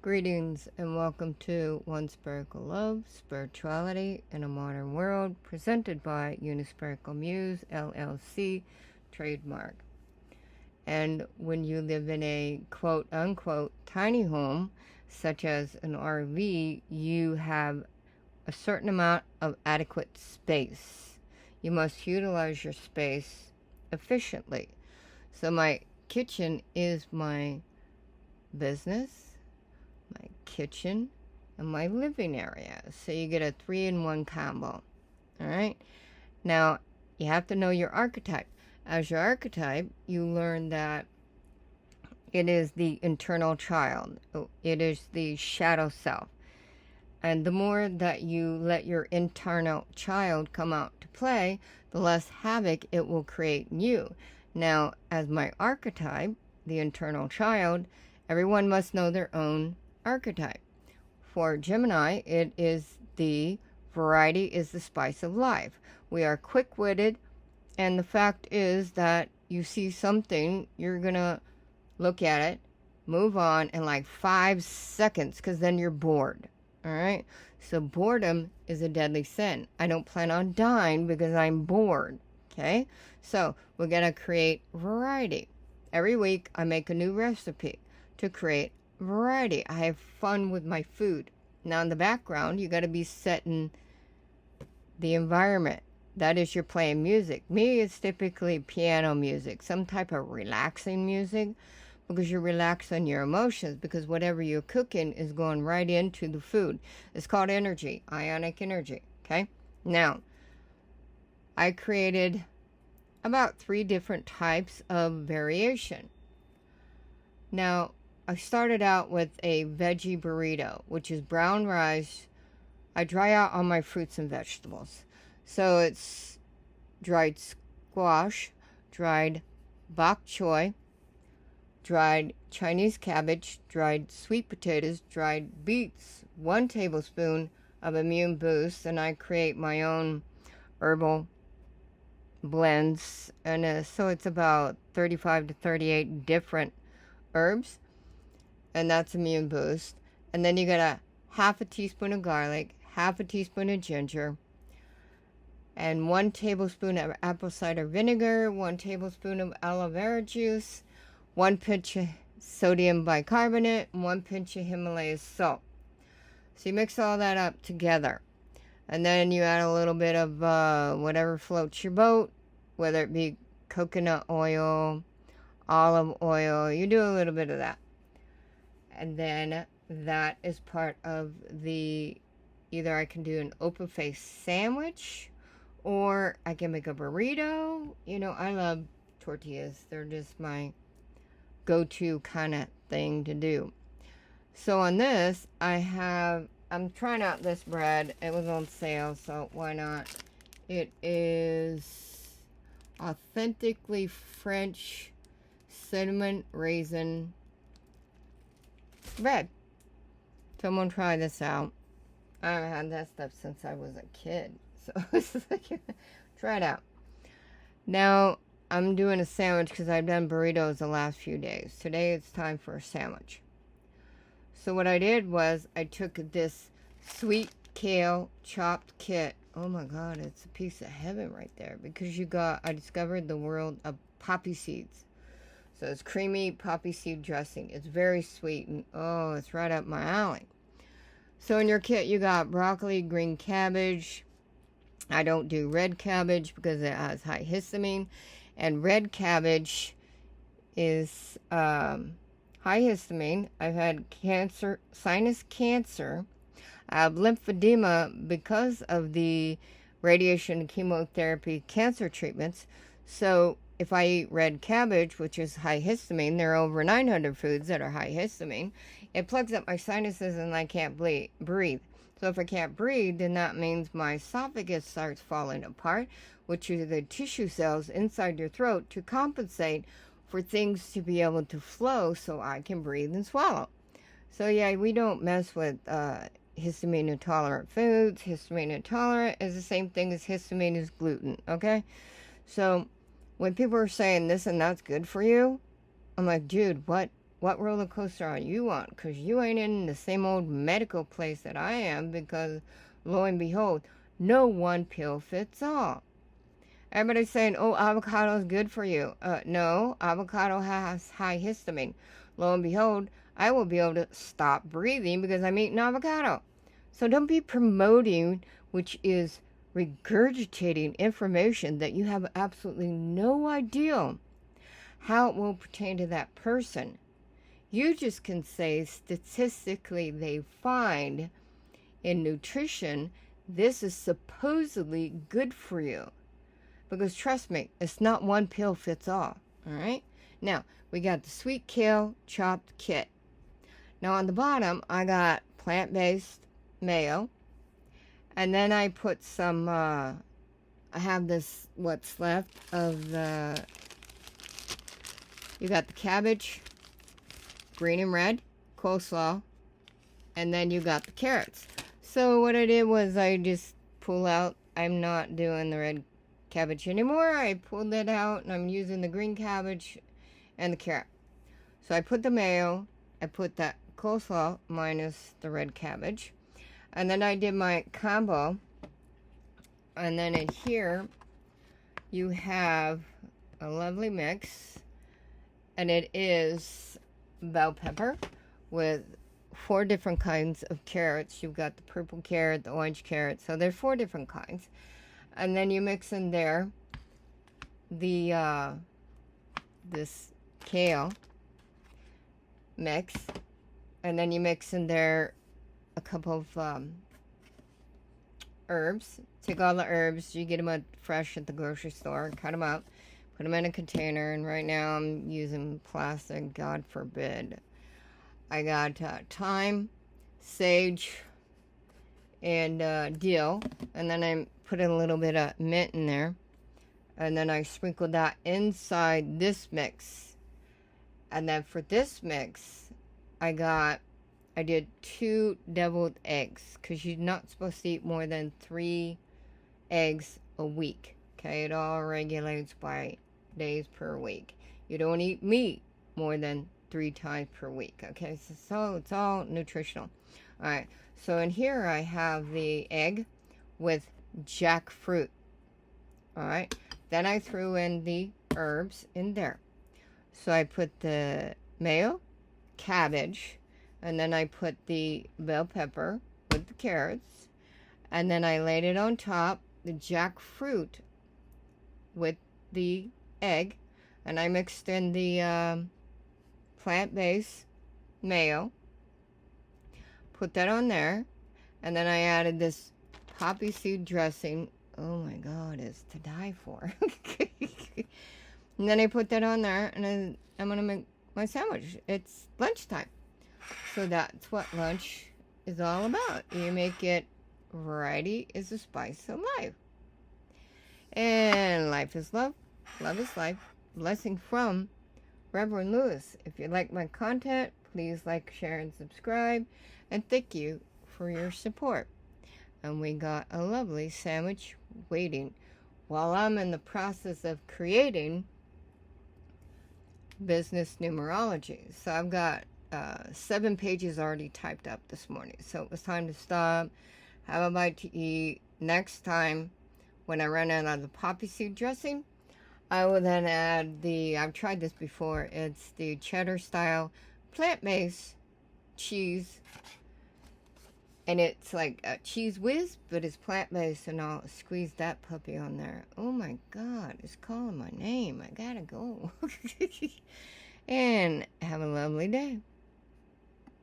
Greetings and welcome to One Spherical Love, Spirituality in a Modern World, presented by Unispherical Muse, LLC, trademark. And when you live in a quote-unquote tiny home, such as an RV, you have a certain amount of adequate space. You must utilize your space efficiently. So my kitchen is my business, my kitchen, and my living area. So you get a 3-in-1 combo. Alright? Now, you have to know your archetype. As your archetype, you learn that it is the internal child. It is the shadow self. And the more that you let your internal child come out to play, the less havoc it will create in you. Now, as my archetype, the internal child, everyone must know their own archetype. For Gemini, it is the variety is the spice of life. We are quick-witted, and the fact is that you see something, you're gonna look at it, move on in like 5 seconds, because then you're bored. All right? So boredom is a deadly sin. I don't plan on dying because I'm bored. Okay? So we're gonna create variety. Every week I make a new recipe to create variety. I have fun with my food. Now in the background, you got to be setting the environment. That is, you're playing music. Me, it's typically piano music, some type of relaxing music, because you're relaxing your emotions, because whatever you're cooking is going right into the food. It's called energy, ionic energy. Okay? Now, I created about 3 different types of variation. Now, I started out with a veggie burrito, which is brown rice. I dry out all my fruits and vegetables. So it's dried squash, dried bok choy, dried Chinese cabbage, dried sweet potatoes, dried beets, 1 tablespoon of immune boost, and I create my own herbal blends. And so it's about 35 to 38 different herbs. And that's immune boost. And then you got a half a teaspoon of garlic, half a teaspoon of ginger, and 1 tablespoon of apple cider vinegar, 1 tablespoon of aloe vera juice, 1 pinch of sodium bicarbonate, and 1 pinch of Himalaya salt. So you mix all that up together. And then you add a little bit of whatever floats your boat, whether it be coconut oil, olive oil. You do a little bit of that. And then that is part of the, either I can do an open face sandwich, or I can make a burrito. You know, I love tortillas. They're just my go-to kind of thing to do. So on this, I'm trying out this bread. It was on sale, so why not? It is authentically French cinnamon raisin bread. So I'm gonna try this out. I haven't had that stuff since I was a kid, so it's like, try it out. Now I'm doing a sandwich because I've done burritos the last few days. Today it's time for a sandwich. So what I did was I took this sweet kale chopped kit. Oh my God, it's a piece of heaven right there, because I discovered the world of poppy seeds. So it's creamy poppy seed dressing. It's very sweet, and oh, it's right up my alley. So in your kit, you got broccoli, green cabbage. I don't do red cabbage because it has high histamine. And red cabbage is high histamine. I've had cancer, sinus cancer. I have lymphedema because of the radiation and chemotherapy cancer treatments. So if I eat red cabbage, which is high histamine, there are over 900 foods that are high histamine, it plugs up my sinuses and I can't breathe. So if I can't breathe, then that means my esophagus starts falling apart, which are the tissue cells inside your throat to compensate for things to be able to flow so I can breathe and swallow. So yeah, we don't mess with histamine intolerant foods. Histamine intolerant is the same thing as histamine is gluten, okay? So when people are saying this and that's good for you, I'm like, dude, what what roller coaster are you on? Because you ain't in the same old medical place that I am, because lo and behold, no one pill fits all. Everybody's saying, oh, avocado is good for you. No, avocado has high histamine. Lo and behold, I will be able to stop breathing because I'm eating avocado. So don't be promoting, which is regurgitating information that you have absolutely no idea how it will pertain to that person. You just can say statistically they find in nutrition this is supposedly good for you. Because trust me, it's not one pill fits all. Alright? Now, we got the sweet kale chopped kit. Now on the bottom, I got plant-based mayo. And then I put some, I have this, what's left of the, you got the cabbage, green and red, coleslaw, and then you got the carrots. So what I did was I just pull out, I'm not doing the red cabbage anymore. I pulled it out and I'm using the green cabbage and the carrot. So I put the mayo, I put that coleslaw minus the red cabbage, and then I did my combo. And then in here you have a lovely mix, and it is bell pepper with 4 different kinds of carrots. You've got the purple carrot, the orange carrot, so there's 4 different kinds. And then you mix in there the this kale mix, and then you mix in there a couple of herbs. Take all the herbs, you get them fresh at the grocery store, cut them up, put them in a container, and right now I'm using plastic, God forbid. I got thyme, sage, and dill, and then I put a little bit of mint in there, and then I sprinkled that inside this mix. And then for this mix, I did 2 deviled eggs, because you're not supposed to eat more than 3 eggs a week. Okay, it all regulates by days per week. You don't eat meat more than 3 times per week. Okay, so it's all nutritional. All right, so in here I have the egg with jackfruit. All right, then I threw in the herbs in there. So I put the mayo, cabbage, and then I put the bell pepper with the carrots, and then I laid it on top, the jackfruit with the egg, and I mixed in the plant-based mayo, put that on there, and then I added this poppy seed dressing. Oh my God, it's to die for. And then I put that on there, and then I'm gonna make my sandwich. It's lunchtime. So that's what lunch is all about. You make it, variety is the spice of life. And life is love, love is life. Blessing from Reverend Lewis. If you like my content, please like, share, and subscribe. And thank you for your support. And we got a lovely sandwich waiting while I'm in the process of creating business numerology. So I've got 7 pages already typed up this morning. So it was time to stop, have a bite to eat. Next time, when I run out of the poppy seed dressing, I will then add I've tried this before, it's the cheddar style plant-based cheese. And it's like a cheese whiz, but it's plant-based, and I'll squeeze that puppy on there. Oh my God, it's calling my name. I gotta go. And have a lovely day.